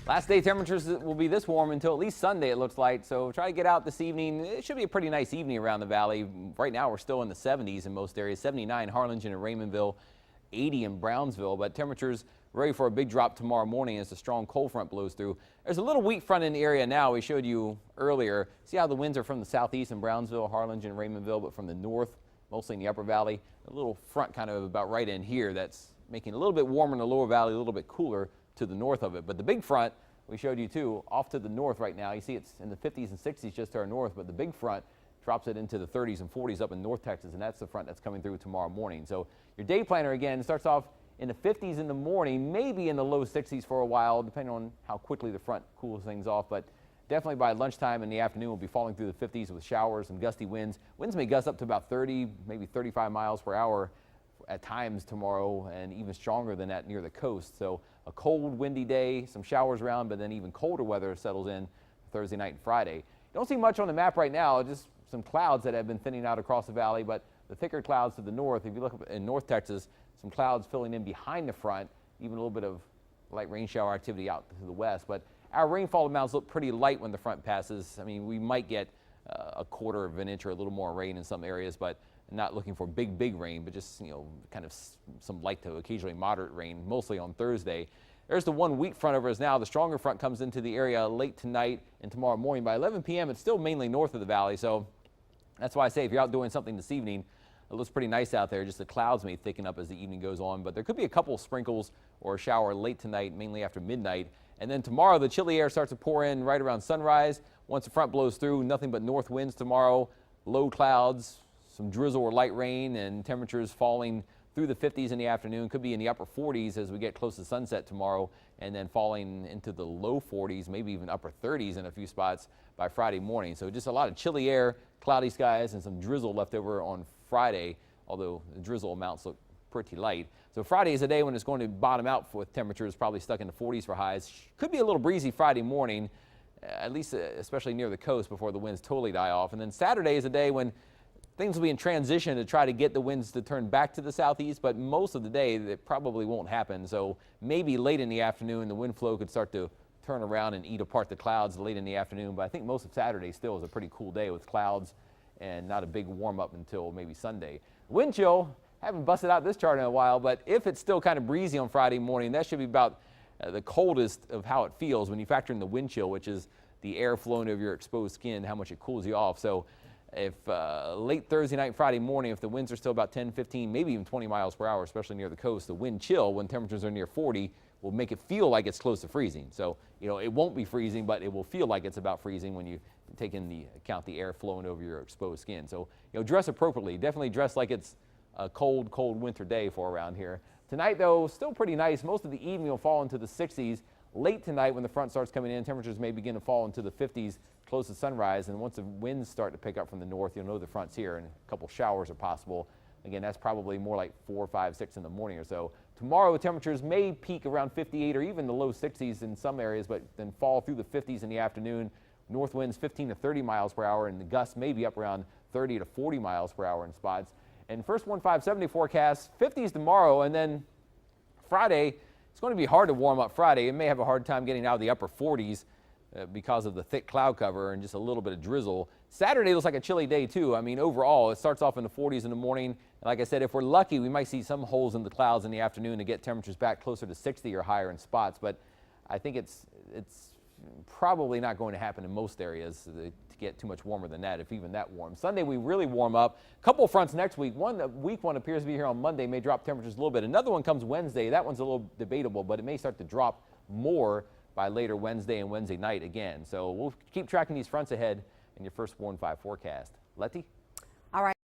Last day temperatures will be this warm until at least Sunday, it looks like. So try to get out this evening. It should be a pretty nice evening around the valley. Right now we're still in the 70s in most areas. 79 Harlingen and Raymondville, 80 in Brownsville. But temperatures ready for a big drop tomorrow morning as the strong cold front blows through. There's a little weak front in the area now. We showed you earlier. See how the winds are from the southeast in Brownsville, Harlingen, and Raymondville, but from the north, mostly in the upper valley. A little front kind of about right in here that's making it a little bit warmer in the lower valley, a little bit cooler to the north of it. But the big front we showed you too, off to the north right now. You see it's in the 50s and 60s just to our north, but the big front drops it into the 30s and 40s up in North Texas, and that's the front that's coming through tomorrow morning. So your day planner again starts off in the 50s in the morning, maybe in the low 60s for a while, depending on how quickly the front cools things off. But definitely by lunchtime in the afternoon, we'll be falling through the 50s with showers and gusty winds. Winds may gust up to about 30, maybe 35 miles per hour at times tomorrow, and even stronger than that near the coast. So a cold, windy day, some showers around, but then even colder weather settles in Thursday night and Friday. Don't see much on the map right now, just some clouds that have been thinning out across the valley, but the thicker clouds to the north. If you look up in North Texas, some clouds filling in behind the front, even a little bit of light rain shower activity out to the west. But our rainfall amounts look pretty light when the front passes. I mean, we might get a quarter of an inch or a little more rain in some areas, but not looking for big rain, but just, kind of some light to occasionally moderate rain, mostly on Thursday. There's the one weak front over us now. The stronger front comes into the area late tonight and tomorrow morning. By 11 p.m., it's still mainly north of the valley. So that's why I say if you're out doing something this evening, it looks pretty nice out there. Just the clouds may thicken up as the evening goes on, but there could be a couple sprinkles or a shower late tonight, mainly after midnight. And then tomorrow, the chilly air starts to pour in right around sunrise. Once the front blows through, nothing but north winds tomorrow, low clouds, some drizzle or light rain, and temperatures falling through the 50s in the afternoon. Could be in the upper 40s as we get close to sunset tomorrow, and then falling into the low 40s, maybe even upper 30s in a few spots by Friday morning. So just a lot of chilly air, cloudy skies, and some drizzle left over on Friday, although the drizzle amounts look pretty light. So Friday is a day when it's going to bottom out with temperatures probably stuck in the 40s for highs. Could be a little breezy Friday morning, at least especially near the coast before the winds totally die off. And then Saturday is a day when things will be in transition to try to get the winds to turn back to the southeast, but most of the day it probably won't happen. So maybe late in the afternoon the wind flow could start to turn around and eat apart the clouds late in the afternoon. But I think most of Saturday still is a pretty cool day with clouds and not a big warm up until maybe Sunday. Wind chill, haven't busted out this chart in a while, but if it's still kind of breezy on Friday morning, that should be about the coldest of how it feels when you factor in the wind chill, which is the air flowing over your exposed skin, how much it cools you off. So if late Thursday night, Friday morning, if the winds are still about 10, 15, maybe even 20 miles per hour, especially near the coast, the wind chill when temperatures are near 40 will make it feel like it's close to freezing. So, it won't be freezing, but it will feel like it's about freezing when you take in the account the air flowing over your exposed skin. So, dress appropriately. Definitely dress like it's a cold winter day for around here. Tonight, though, still pretty nice. Most of the evening will fall into the 60s. Late tonight, when the front starts coming in, temperatures may begin to fall into the 50s close to sunrise. And once the winds start to pick up from the north, you'll know the front's here, and a couple showers are possible. Again, that's probably more like 4, 5, 6 in the morning or so. Tomorrow, temperatures may peak around 58 or even the low 60s in some areas, but then fall through the 50s in the afternoon. North winds 15 to 30 miles per hour, and the gusts may be up around 30 to 40 miles per hour in spots. And first 1570 forecast, 50s tomorrow, and then Friday, it's going to be hard to warm up Friday. It may have a hard time getting out of the upper 40s because of the thick cloud cover and just a little bit of drizzle. Saturday looks like a chilly day too. I mean, overall, it starts off in the 40s in the morning. And like I said, if we're lucky, we might see some holes in the clouds in the afternoon to get temperatures back closer to 60 or higher in spots. But I think it's probably not going to happen in most areas to get too much warmer than that, if even that warm. Sunday, we really warm up. A couple fronts next week. Week one appears to be here on Monday, may drop temperatures a little bit. Another one comes Wednesday. That one's a little debatable, but it may start to drop more by later Wednesday and Wednesday night again. So we'll keep tracking these fronts ahead in your first 4 and 5 forecast. Letty?